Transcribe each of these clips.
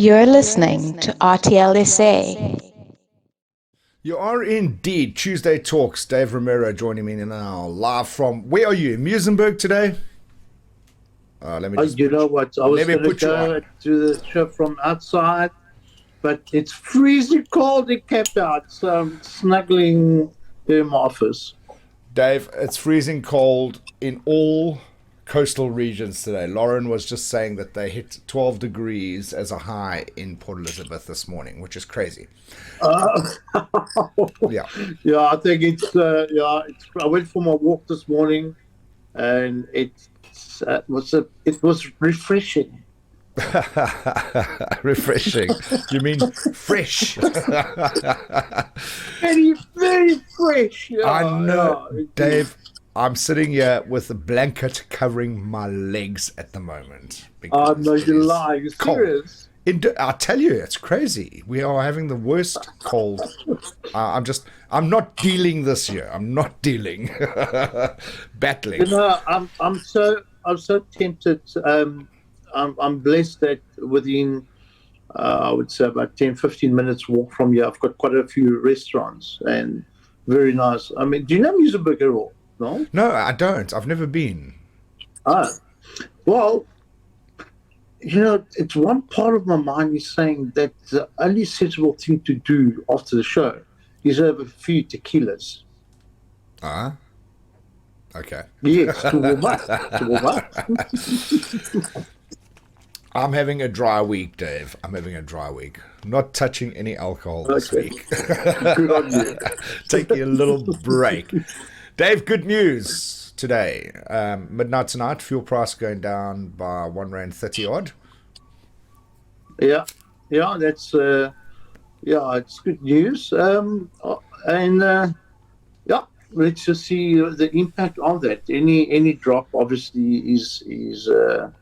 You're listening to RTL SA. You are indeed Tuesday Talks. Dave Romero joining me now, live from. Where are you? In Muizenberg today? Let me just You know what? I was let me going to put you go on. to the show from outside, but it's freezing cold in Cape Town, so I'm snuggling in my office. Dave, it's freezing cold in all coastal regions today. Lauren was just saying that they hit 12 degrees as a high in Port Elizabeth this morning, which is crazy. Uh, Yeah. yeah, I think it's. I went for my walk this morning, and it was refreshing. Refreshing. You mean fresh? Very, very fresh. I Yeah, know, yeah, indeed. Dave. I'm sitting here with a blanket covering my legs at the moment Oh because no, it you're is lying. cold. Serious? I tell you, it's crazy. We are having the worst cold. I'm not dealing this year. I'm not dealing. You Battling. know, I'm so tempted. I'm blessed that within I would say about 10, 15 minutes walk from here, I've got quite a few restaurants and very nice. I mean, do you know Museburg at all? No? No, I don't. I've never been. Ah, well, it's one part of my mind is saying that the only sensible thing to do after the show is have a few tequilas. Ah, okay. Yes, to warm up. To warm up. I'm having a dry week, Dave. I'm having a dry week. Not touching any alcohol this Okay. week. Good on you. Taking a little break. Dave, good news today. Midnight tonight, fuel price going down by R1.30 odd. Yeah. Yeah, yeah, it's good news. And yeah, let's just see the impact of that. Any drop obviously is a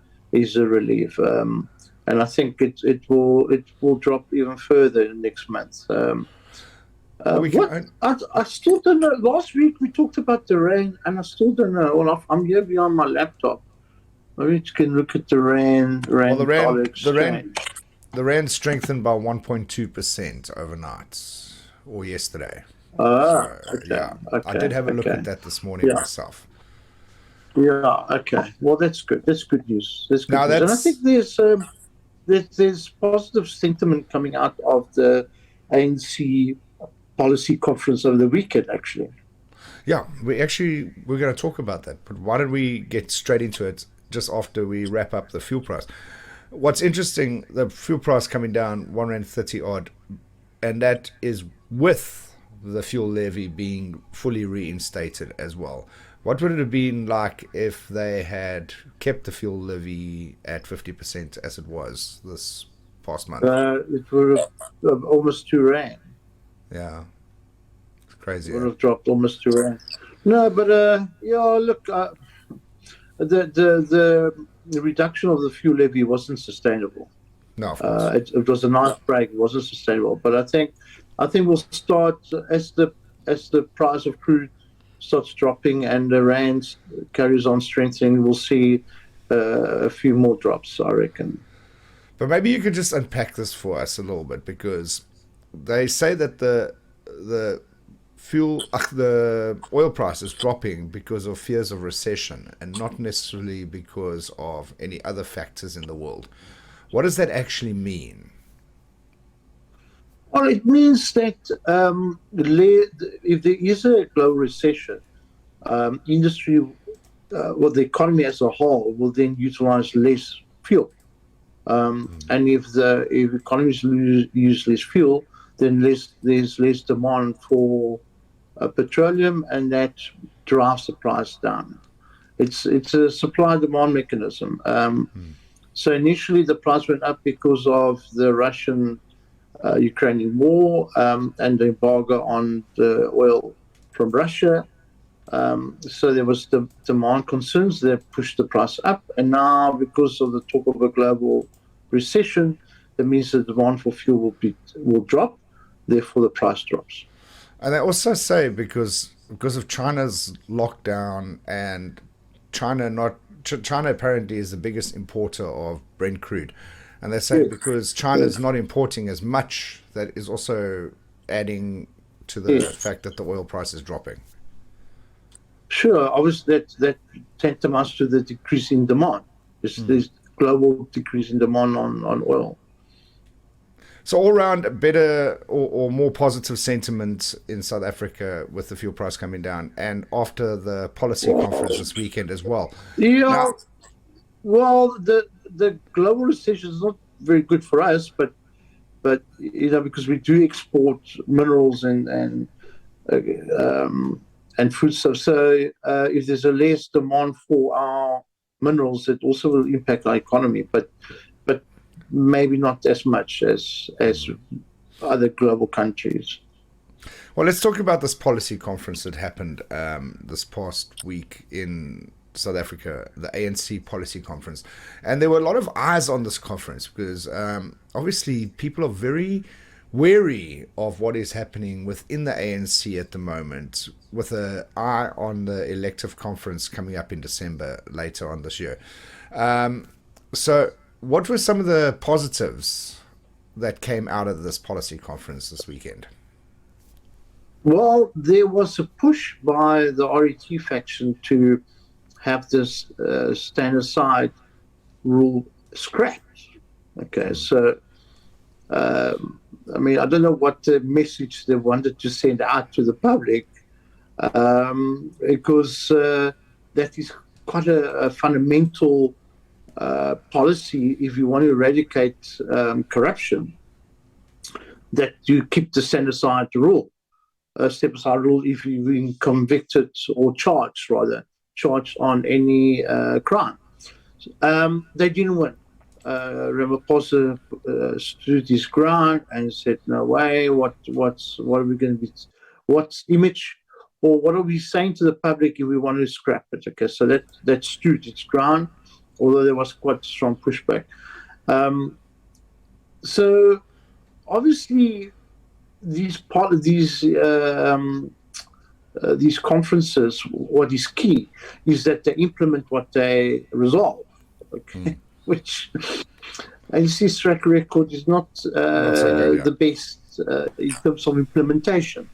relief, and I think it will drop even further next month. Well, we can. What I still don't know. Last week we talked about the rain, and I still don't know. Well, I'm here behind my laptop. Maybe you can look at the Well, the rand dollar rand, the rand, exchange. the rand strengthened by 1.2% overnight or yesterday. Ah, So okay, yeah, I okay, did have a look okay. at that this morning Yeah. myself. Yeah. Okay. Well, that's good. That's good news. That's good Now news. And I think that's there's positive sentiment coming out of the ANC policy conference over the weekend. Actually. Yeah, we're going to talk about that. But why don't we get straight into it just after we wrap up the fuel price? What's interesting, the fuel price coming down R1.30 odd, and that is with the fuel levy being fully reinstated as well. What would it have been like if they had kept the fuel levy at 50% as it was this past month? It would have almost 2 rand. Yeah, it's crazy, Would eh? have dropped almost 2 rand. No, but yeah. Look, the reduction of the fuel levy wasn't sustainable. No, of course. It was a nice break. It wasn't sustainable, but I think we'll start as the price of crude starts dropping and the rand carries on strengthening. We'll see a few more drops, I reckon. But maybe you could just unpack this for us a little bit because they say that the the oil price is dropping because of fears of recession and not necessarily because of any other factors in the world. What does that actually mean? Well, it means that if there is a global recession, industry, well, the economy as a whole will then utilize less fuel. And if economies use less fuel, then there's less demand for petroleum, and that drives the price down. It's a supply demand mechanism. So initially the price went up because of the Russian Ukrainian war and the embargo on the oil from Russia. So there was the demand concerns that pushed the price up, and now because of the talk of a global recession, that means the demand for fuel will drop, therefore the price drops. And they also say because of China's lockdown and China apparently is the biggest importer of Brent crude. And they're saying Yes. because China's Yes. not importing as much, that is also adding to the Yes. fact that the oil price is dropping. Sure. Obviously, that tantamount to the decrease in demand. There's global decrease in demand on oil. So all around, better or more positive sentiment in South Africa with the fuel price coming down, and after the policy conference this weekend as well. Yeah. Now, Well, the global recession is not very good for us, but because we do export minerals uh, and foodstuff. So if there's a less demand for our minerals, it also will impact our economy, but maybe not as much as other global countries. well, let's talk about this policy conference that happened this past week in South Africa, the ANC policy conference. And there were a lot of eyes on this conference because obviously people are very wary of what is happening within the ANC at the moment, with an eye on the elective conference coming up in December later on this year. So, what were some of the positives that came out of this policy conference this weekend? Well, there was a push by the RET faction to have this stand aside rule scrapped. Okay, so I mean, I don't know what the message they wanted to send out to the public, because that is quite a fundamental policy if you want to eradicate corruption, that you keep the stand aside rule. Step aside rule if you've been convicted or charged on any crime. They didn't win. Ramaphosa stood his ground and said, "No way! What are we going to be? What's image, or what are we saying to the public if we want to scrap it?" Okay, so that stood its ground, although there was quite strong pushback. So obviously, these conferences, what is key is that they implement what they resolve. Okay, which ANC's track record is not Not so good, yeah. the best in terms of implementation,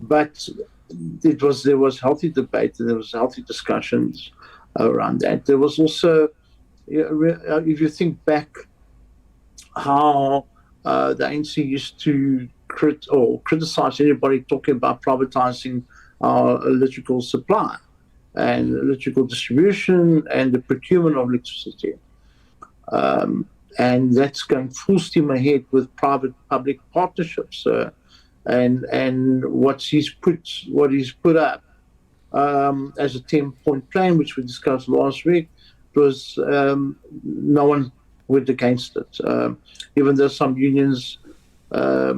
but there was healthy debate and there was healthy discussions around that. There was also, if you think back, how the ANC used to criticize anybody talking about privatizing our electrical supply and electrical distribution and the procurement of electricity. And that's going full steam ahead with private-public partnerships. And what he's put up as a 10-point plan, which we discussed last week, was no one went against it. Even though some unions are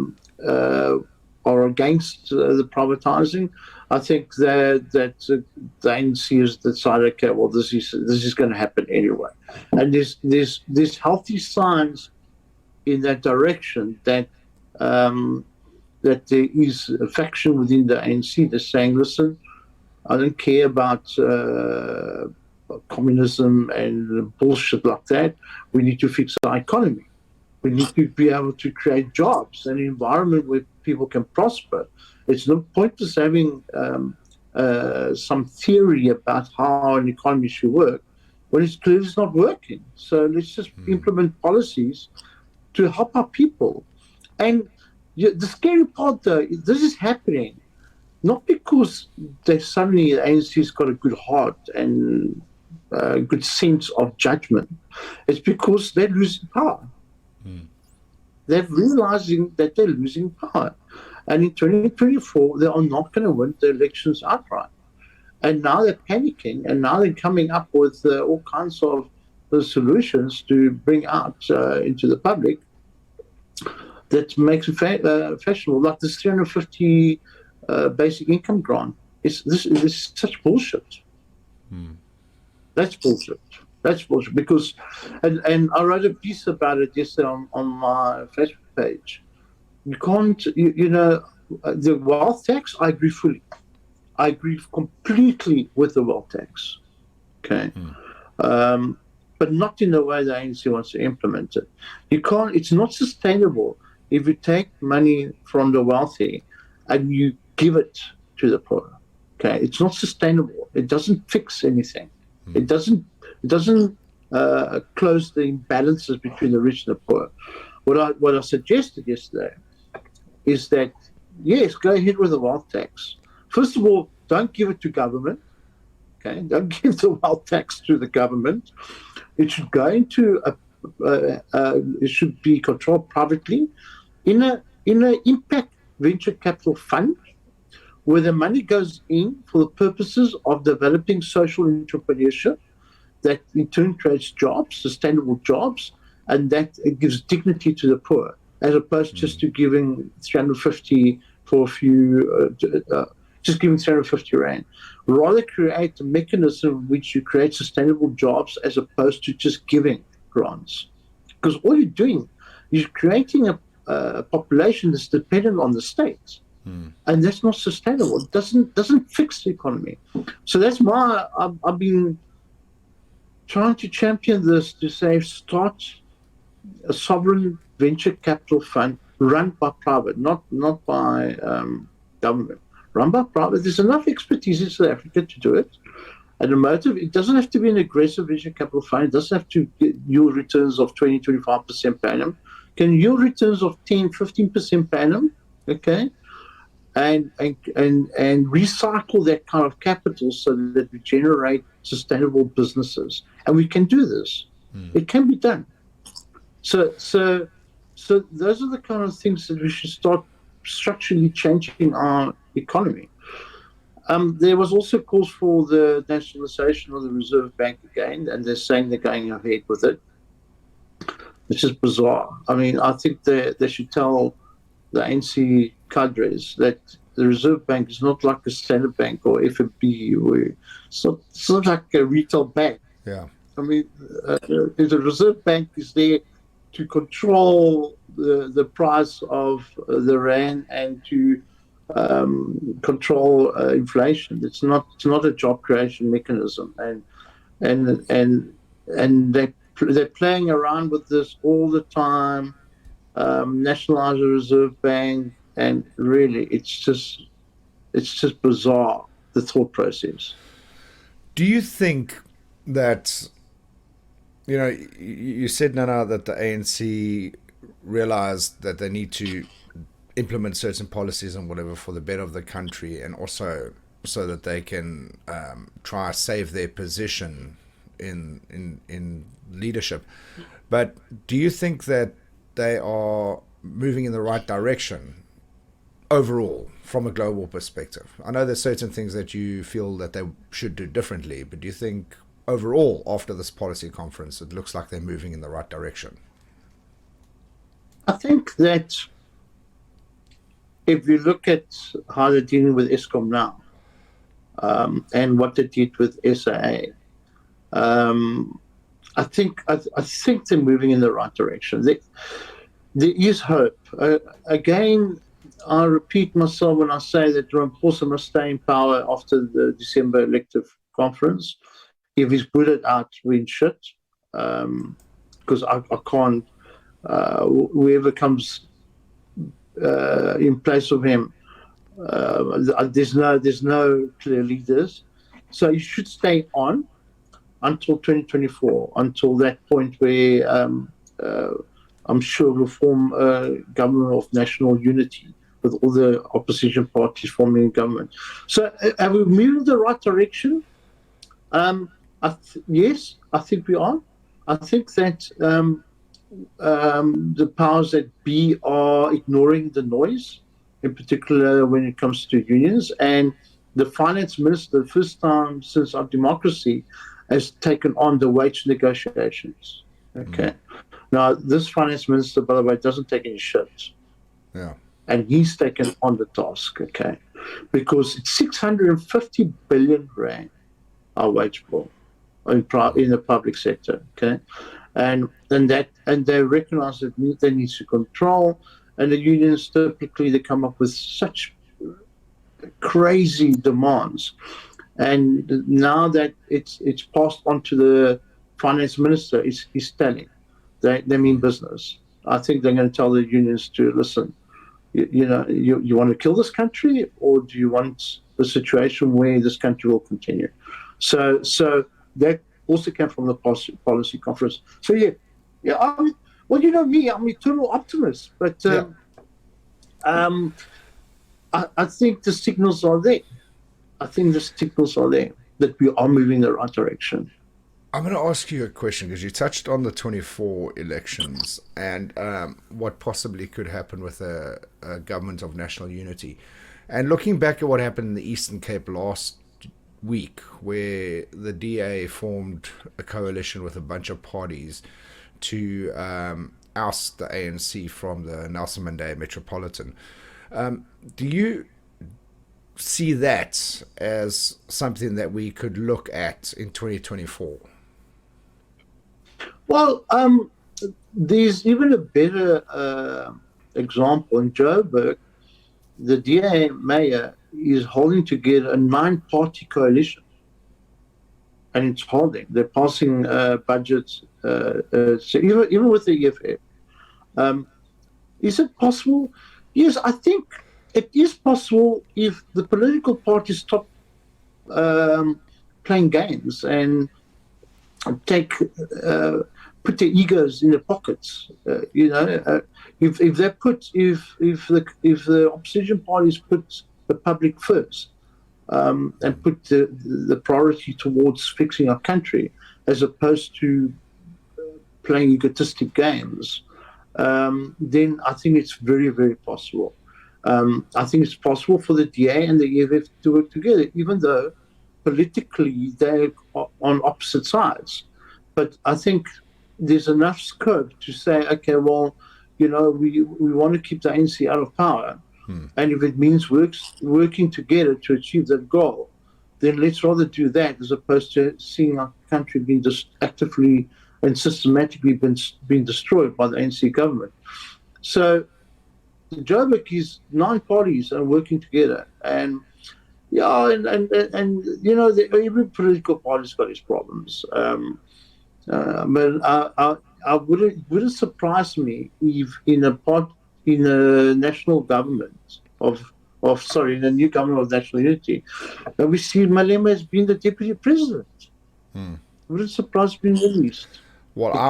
against the privatizing, I think that the ANC has decided, okay, well, this is going to happen anyway. And there's healthy signs in that direction that that there is a faction within the ANC that's saying, listen, I don't care about communism and bullshit like that. We need to fix our economy. We need to be able to create jobs and an environment where people can prosper. It's no pointless having some theory about how an economy should work when it's clearly not working. So let's just implement policies to help our people. And the scary part, though, this is happening not because they suddenly the ANC's got a good heart and a good sense of judgment. It's because they're losing power. They're realizing that they're losing power. And in 2024, they are not going to win the elections outright. And now they're panicking, and now they're coming up with all kinds of solutions to bring out into the public that makes it fashionable, like this 350 basic income grant. This is such bullshit. That's bullshit. That's bullshit. Because, and I wrote a piece about it yesterday on my Facebook page. You can't, the wealth tax, I agree fully. I agree completely with the wealth tax. Okay. but not in the way the ANC wants to implement it. You can't. It's not sustainable if you take money from the wealthy and you give it to the poor. Okay, it's not sustainable. It doesn't fix anything. It doesn't. It doesn't close the imbalances between the rich and the poor. What I suggested yesterday is that yes, go ahead with the wealth tax. First of all, don't give it to government. Okay, don't give the wealth tax to the government. It should go into it should be controlled privately in a impact venture capital fund where the money goes in for the purposes of developing social entrepreneurship that in turn creates jobs, sustainable jobs, and that it gives dignity to the poor, as opposed just to giving 350 for a few, just giving 350 rand. Rather create a mechanism in which you create sustainable jobs as opposed to just giving grants. Because all you're doing is creating a population that's dependent on the state. And that's not sustainable. It doesn't fix the economy. So that's why I've been trying to champion this to say start a sovereign venture capital fund run by private, not by government. Run by private. There's enough expertise in South Africa to do it. And the motive, it doesn't have to be an aggressive venture capital fund. It doesn't have to yield returns of 20, 25% per annum. It can yield returns of 10, 15% per annum, okay? And recycle that kind of capital so that we generate sustainable businesses. And we can do this. It can be done. So those are the kind of things that we should start structurally changing our economy. There was also calls for the nationalization of the Reserve Bank again, and they're saying they're going ahead with it, which is bizarre. I mean, I think they should tell the ANC cadres that the Reserve Bank is not like a Standard Bank or FNB. It's not like a retail bank. Yeah. I mean, the Reserve Bank is there to control the price of the rand and to control inflation. It's not a job creation mechanism, and they're playing around with this all the time. Nationalize the Reserve Bank, and really, it's just bizarre, the thought process. Do you think that, you said, Nana, that the ANC realized that they need to implement certain policies and whatever for the better of the country, and also so that they can try to save their position in leadership. But do you think that they are moving in the right direction overall from a global perspective? I know there's certain things that you feel that they should do differently, but do you think overall after this policy conference it looks like they're moving in the right direction? I think that if you look at how they're dealing with Eskom now, and what they did with SAA, I think they're moving in the right direction. There is hope. Again, I repeat myself when I say that Ramaphosa must stay in power after the December elective conference. If he's put it out, we're in shit. Because I can't. Whoever comes in place of him, there's no clear leaders. So he should stay on until 2024, until that point where I'm sure we'll form a government of national unity with all the opposition parties forming a government. So have we moved in the right direction? Yes, I think we are. I think that the powers that be are ignoring the noise, in particular when it comes to unions. And the finance minister, the first time since our democracy, has taken on the wage negotiations. Okay. Now, this finance minister, by the way, doesn't take any shit. Yeah. And he's taken on the task, okay? Because it's 650 billion rand, our wage bill, in the public sector, okay? And they recognize that they need to control, and the unions typically they come up with such crazy demands. And now that it's passed on to finance minister is telling. They mean business. I think they're going to tell the unions to listen. You want to kill this country, or do you want a situation where this country will continue? So that also came from the policy conference. So yeah. Well, you know me, I'm eternal optimist, but Yeah. I think the signals are there. I think the signals are there that we are moving in the right direction. I'm going to ask you a question because you touched on the 24 elections and what possibly could happen with a government of national unity. And looking back at what happened in the Eastern Cape last week, where the DA formed a coalition with a bunch of parties to oust the ANC from the Nelson Mandela Metropolitan, do you see that as something that we could look at in 2024? Well, there's even a better example in Joburg. The DA mayor is holding together a 9-party coalition, and it's holding. They're passing budgets, so even with the EFF. Is it possible? Yes, I think it is possible if the political parties stop playing games and take put their egos in their pockets. If the opposition parties put the public first and put the priority towards fixing our country as opposed to playing egotistic games, then I think it's very, very possible. I think it's possible for the DA and the EFF to work together, even though politically they're on opposite sides. But I think there's enough scope to say, okay, well, we want to keep the ANC out of power. And if it means working together to achieve that goal, then let's rather do that as opposed to seeing our country being actively and systematically being destroyed by the ANC government. So Joburg is 9 parties are working together, and every political party's got its problems. But I wouldn't surprise me if in a national government in a new government of national unity, that we see Malema as being the deputy president. Wouldn't surprise me in the least. Well, Okay.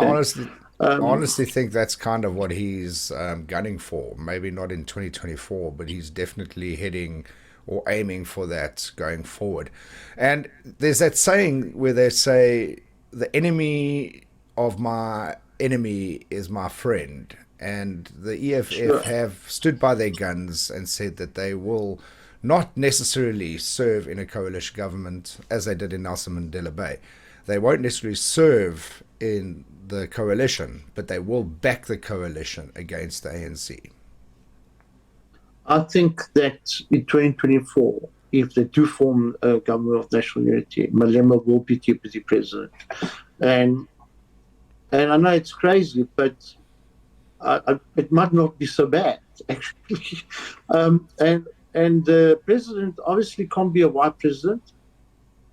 I honestly think that's kind of what he's gunning for. Maybe not in 2024, but he's definitely heading or aiming for that going forward. And there's that saying where they say, the enemy of my enemy is my friend. And the EFF have stood by their guns and said that they will not necessarily serve in a coalition government as they did in Nelson Mandela Bay. They won't necessarily serve in the coalition, but they will back the coalition against the ANC. I think that in 2024, if they do form a government of national unity, Malema will be deputy president. And I know it's crazy, but it might not be so bad, actually. And the president obviously can't be a white president.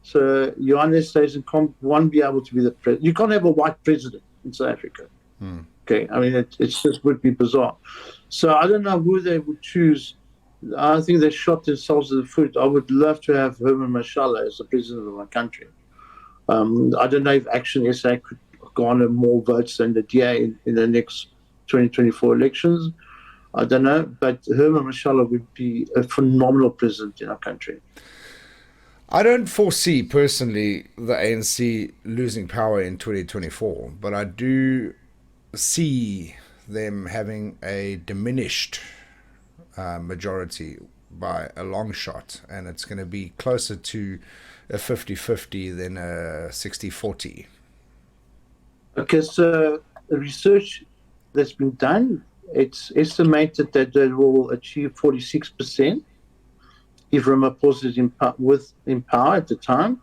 So Johannes says won't be able to be the president. You can't have a white president in South Africa. Okay, I mean, it just would be bizarre. So I don't know who they would choose. I think they shot themselves in the foot. I would love to have Herman Mashala as the president of my country. I don't know if Action SA could garner more votes than the DA in the next 2024 elections. I don't know, but Herman Mashala would be a phenomenal president in our country. I don't foresee personally the ANC losing power in 2024, but I do see them having a diminished majority by a long shot, and it's going to be closer to a 50-50 than a 60-40. Okay, so the research that's been done, it's estimated that they will achieve 46% if Ramaphosa is in power at the time,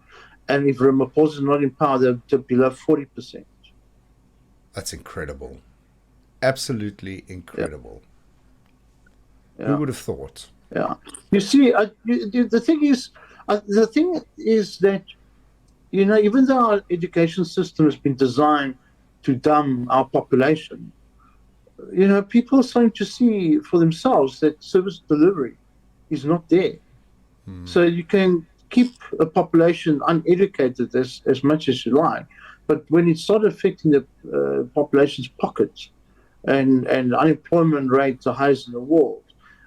and if Ramaphosa is not in power, they're below 40%. That's incredible. Absolutely incredible. Yeah. Who would have thought? Yeah. You see, the thing is that even though our education system has been designed to dumb our population, people are starting to see for themselves that service delivery is not there. So you can keep a population uneducated as much as you like, but when it starts affecting the population's pockets, and unemployment rate the highest in the world,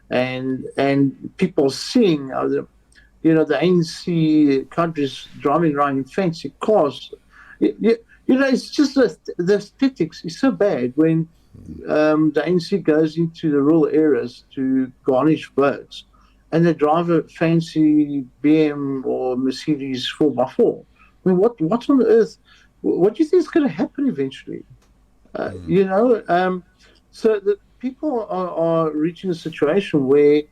and people seeing the ANC countries driving around in fancy cars. It's just the aesthetics is so bad when the ANC goes into the rural areas to garnish votes, and they drive a fancy BM or Mercedes 4x4. I mean, what on earth? What do you think is going to happen eventually? So the people are reaching a situation where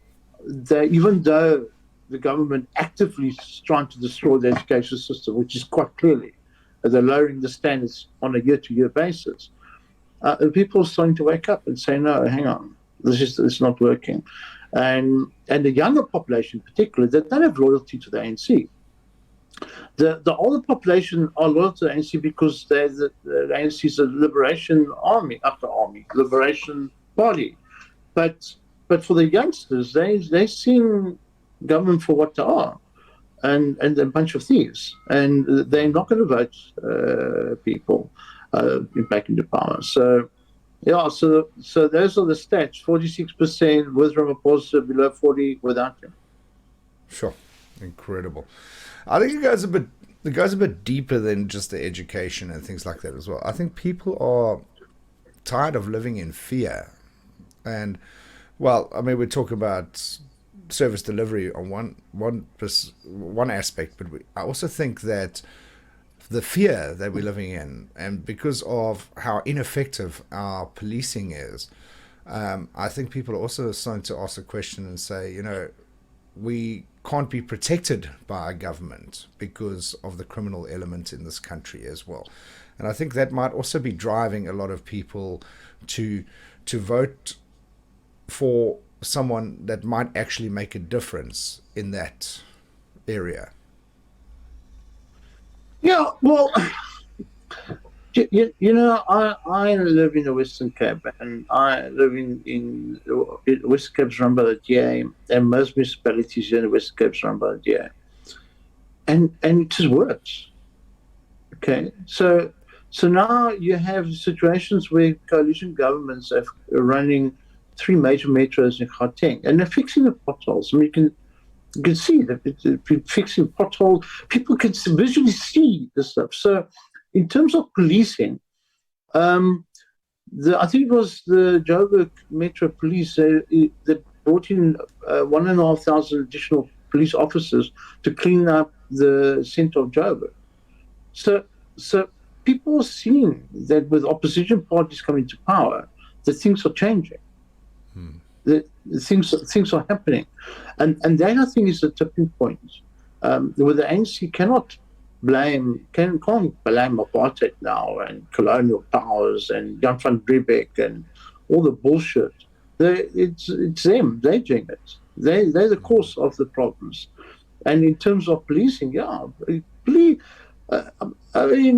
even though the government actively is trying to destroy the education system, which is quite clearly, they're lowering the standards on a year-to-year basis, people are starting to wake up and say, no, hang on, it's not working. And the younger population in particular, they don't have loyalty to the ANC. The older population are loyal to the ANC because the ANC is a liberation liberation party. But for the youngsters, they seen government for what they are, and a bunch of thieves, and they're not going to vote people back into power. So yeah, so those are the stats: 46% with Ramaphosa, below 40 without him. Sure, incredible. I think it goes a bit deeper than just the education and things like that as well. I think people are tired of living in fear, and well, I mean, we talk about service delivery on one aspect, but I also think that the fear that we're living in, and because of how ineffective our policing is, I think people are also starting to ask the question and say, we can't be protected by our government because of the criminal element in this country as well. And I think that might also be driving a lot of people to vote for someone that might actually make a difference in that area. Yeah, well, I live in the Western Cape, and I live in Western Cape is run by the DA, and most municipalities in the Western Cape is run by the DA, and it just works. Okay, so now you have situations where coalition governments are running 3 major metros in Gauteng, and they're fixing the potholes. I mean, you can see that it's fixing potholes. People can visually see this stuff. So, in terms of policing, I think it was the Joburg Metro Police that brought in 1,500 additional police officers to clean up the centre of Joburg. So people are seeing that with opposition parties coming to power, that things are changing. That things are happening, and that I think is a tipping point. Where the ANC can't blame apartheid now and colonial powers and Jan van Riebeeck and all the bullshit. It's them. They're doing it. They're the cause of the problems. And in terms of policing, yeah, I mean,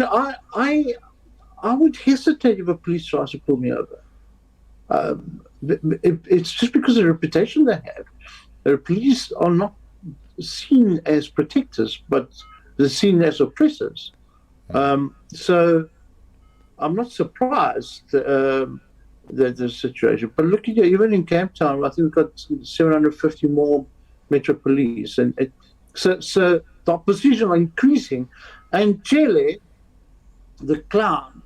I would hesitate if a police tries to pull me over. It's just because of the reputation they have. The police are not seen as protectors, but they're seen as oppressors. So I'm not surprised that the situation. But looking at even in Cape Town, I think we've got 750 more Metro Police, and so the opposition are increasing, and Chile, the clown,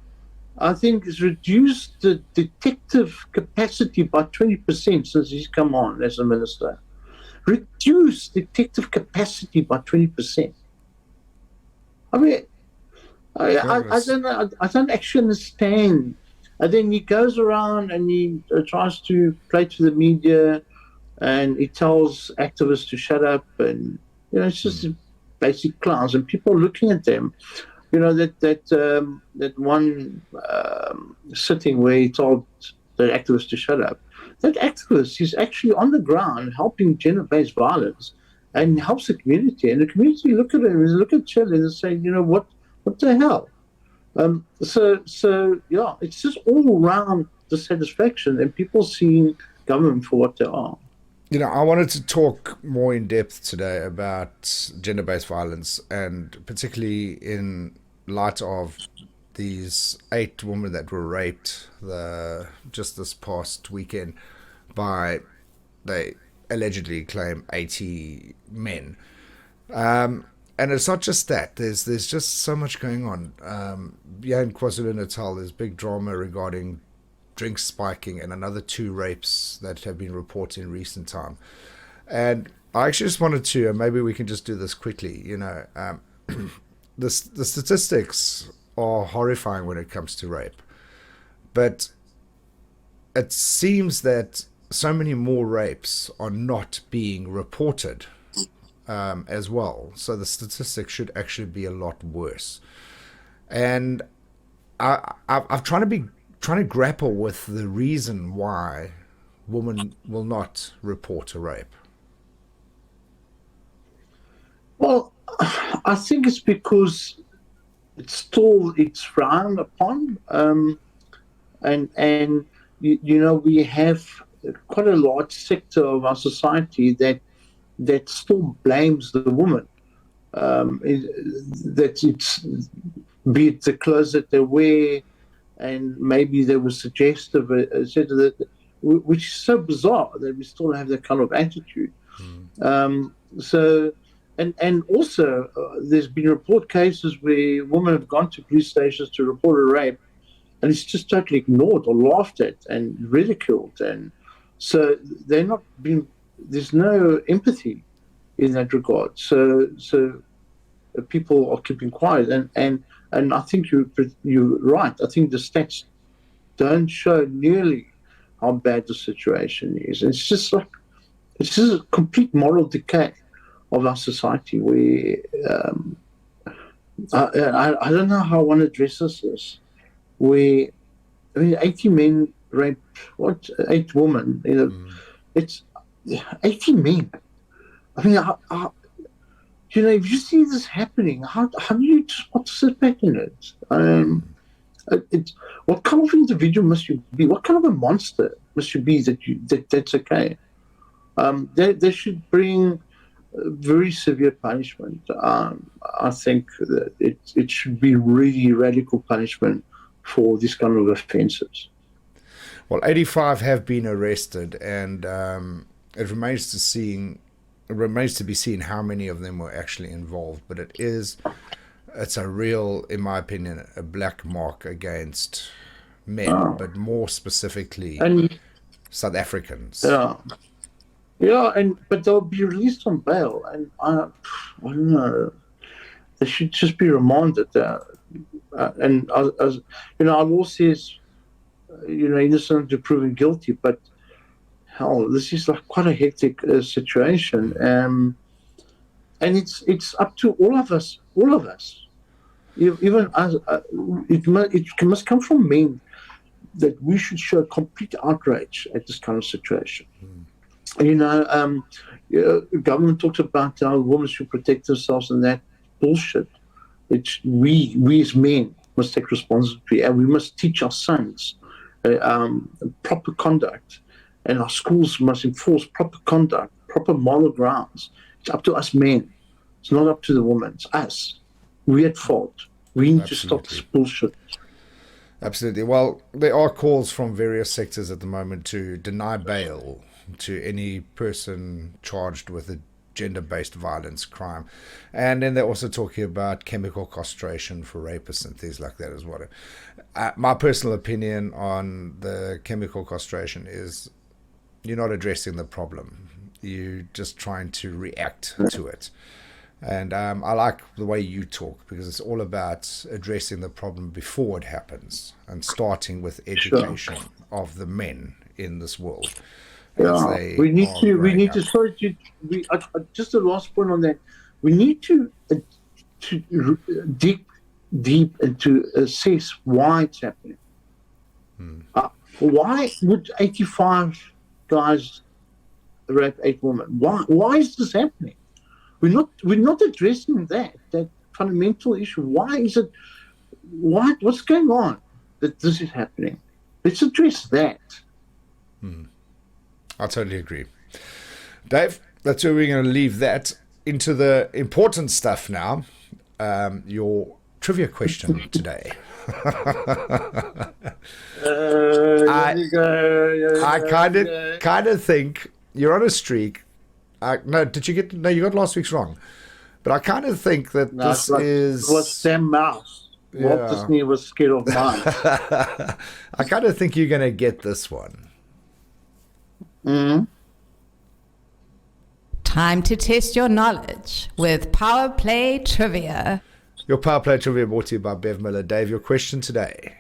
I think has reduced the detective capacity by 20% since he's come on as a minister. Reduced detective capacity by 20%. I mean, I don't know. I don't actually understand. And then he goes around and he tries to play to the media, and he tells activists to shut up, and it's just basic clowns, and people are looking at them. That one sitting where he told the activist to shut up. That activist is actually on the ground helping gender-based violence and helps the community. And the community look at it and look at Chile and say, what the hell? So yeah, it's just all around dissatisfaction and people seeing government for what they are. I wanted to talk more in depth today about gender-based violence, and particularly in light of these 8 women that were raped just this past weekend by, they allegedly claim, 80 men. And it's not just that. There's just so much going on. In KwaZulu-Natal, there's big drama regarding drink spiking and another 2 rapes that have been reported in recent time. And I actually just wanted to, maybe we can just do this quickly. The statistics are horrifying when it comes to rape, but it seems that so many more rapes are not being reported as well. So the statistics should actually be a lot worse. And I've trying to grapple with the reason why women will not report a rape. Well, I think it's because it's frowned upon, and we have quite a large sector of our society that still blames the woman. That it's, be it the clothes that they wear, and maybe they were suggestive, etc. Which is so bizarre that we still have that kind of attitude. So, and also, there's been report cases where women have gone to police stations to report a rape, and it's just totally ignored or laughed at and ridiculed, and so they're not being. There's no empathy in that regard. So people are keeping quiet, and I think you're right. I think the stats don't show nearly how bad the situation is. It's just a complete moral decay of our society. Where I don't know how one addresses this. Where 80 men raped 8 women. It's 80 men. I mean, if you see this happening, how do you just want to sit back in it? What kind of individual must you be? What kind of a monster must you be that's okay? They should bring very severe punishment. I think that it should be really radical punishment for this kind of offences. Well, 85 have been arrested, and it remains to be seen how many of them were actually involved. But it's a real, in my opinion, a black mark against men, but more specifically South Africans. But they'll be released on bail, and I don't know. They should just be remanded. And as our law says, innocent to proven guilty, but hell, this is like quite a hectic situation, and it's up to all of us. Even as it must come from men that we should show complete outrage at this kind of situation. Government talks about how women should protect themselves and that bullshit. It's we as men must take responsibility, and we must teach our sons proper conduct, and our schools must enforce proper conduct, proper moral grounds. It's up to us men. It's not up to the women. It's us. We're at fault. We need to stop this bullshit. Absolutely. Well, there are calls from various sectors at the moment to deny bail to any person charged with a gender-based violence crime. And then they're also talking about chemical castration for rapists and things like that as well. My personal opinion on the chemical castration is you're not addressing the problem. You're just trying to react to it. And I like the way you talk, because it's all about addressing the problem before it happens and starting with education of the men in this world. We need to just the last point on that. We need to dig deep and to assess why it's happening. Why would 85 guys rape 8 women? Why is this happening? we're not addressing that fundamental issue. Why is it? What's going on that this is happening? Let's address that. I totally agree. Dave, that's where we're going to leave that. Into the important stuff now. Your trivia question today. I kind of think you're on a streak. No, you got last week's wrong. But I kind of think that it was Sam Mouse. Walt Disney was scared of mice. I kind of think you're going to get this one. Mm-hmm. Time to test your knowledge with Power Play Trivia. Your Power Play Trivia brought to you by Bev Miller. Dave, your question today.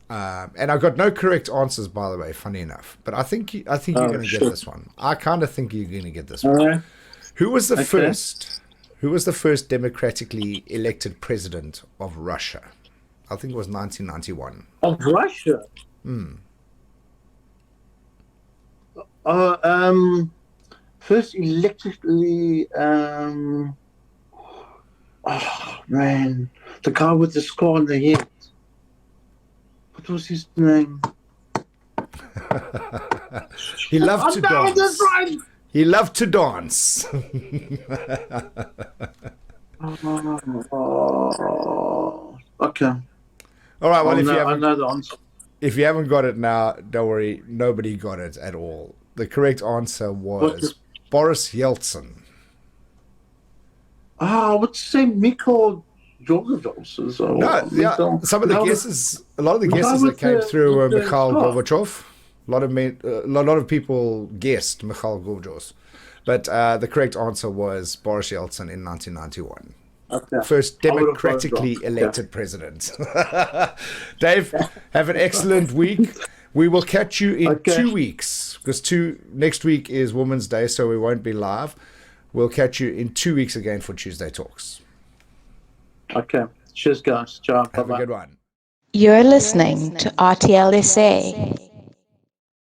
And I got no correct answers, by the way, funny enough. But I think you're going to get this one. I kind of think you're going to get this one. Right. Who was the first democratically elected president of Russia? I think it was 1991. Of Russia? First electrically, oh man, the guy with the scar on the head. What was his name? He loved to dance. That's right. He loved to dance. Okay. All right. Well, I know the answer. If you haven't got it now, don't worry. Nobody got it at all. The correct answer was Boris Yeltsin. What's his name? Mikhail Gorbachev. No, some of the guesses, a lot of the guesses that came through were Mikhail Gorbachev. A lot of people guessed Mikhail Gorbachev, but the correct answer was Boris Yeltsin in 1991. Okay. First democratically elected president. Dave, have an excellent week. We will catch you in 2 weeks, because next week is Women's Day, so we won't be live. We'll catch you in 2 weeks again for Tuesday Talks. Okay. Cheers, guys. Ciao. Have Bye-bye. a good one. You're listening to RTL SA.